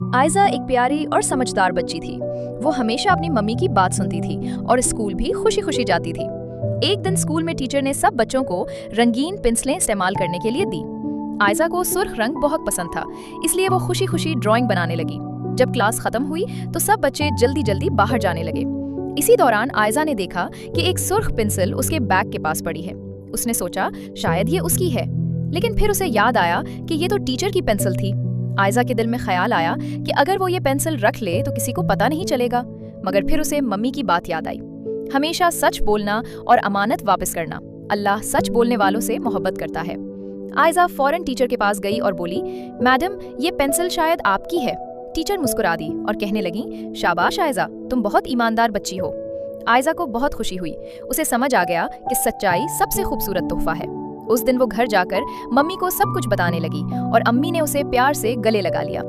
आयजा एक प्यारी और समझदार बच्ची थी। वो हमेशा अपनी मम्मी की बात सुनती थी और स्कूल भी खुशी खुशी जाती थी। एक दिन स्कूल में टीचर ने सब बच्चों को रंगीन पेंसिलें इस्तेमाल करने के लिए दी। आयजा को सुर्ख रंग बहुत पसंद था, इसलिए वो खुशी खुशी ड्राइंग बनाने लगी। जब क्लास खत्म हुई तो सब बच्चे जल्दी जल्दी बाहर जाने लगे। इसी दौरान आयजा ने देखा कि एक सुर्ख पेंसिल उसके बैग के पास पड़ी है। उसने सोचा शायद ये उसकी है, लेकिन फिर उसे याद आया कि ये तो टीचर की पेंसिल थी। आयजा के दिल में ख्याल आया कि अगर वो ये पेंसिल रख ले तो किसी को पता नहीं चलेगा। मगर फिर उसे मम्मी की बात याद आई, हमेशा सच बोलना और अमानत वापस करना। अल्लाह सच बोलने वालों से मोहब्बत करता है। आयजा फौरन टीचर के पास गई और बोली, मैडम ये पेंसिल शायद आपकी है। टीचर मुस्कुरा दी और कहने लगी, शाबाश आयजा, तुम बहुत ईमानदार बच्ची हो। आयजा को बहुत खुशी हुई। उसे समझ आ गया कि सच्चाई सबसे खूबसूरत तोहफा है। उस दिन वो घर जाकर मम्मी को सब कुछ बताने लगी और अम्मी ने उसे प्यार से गले लगा लिया।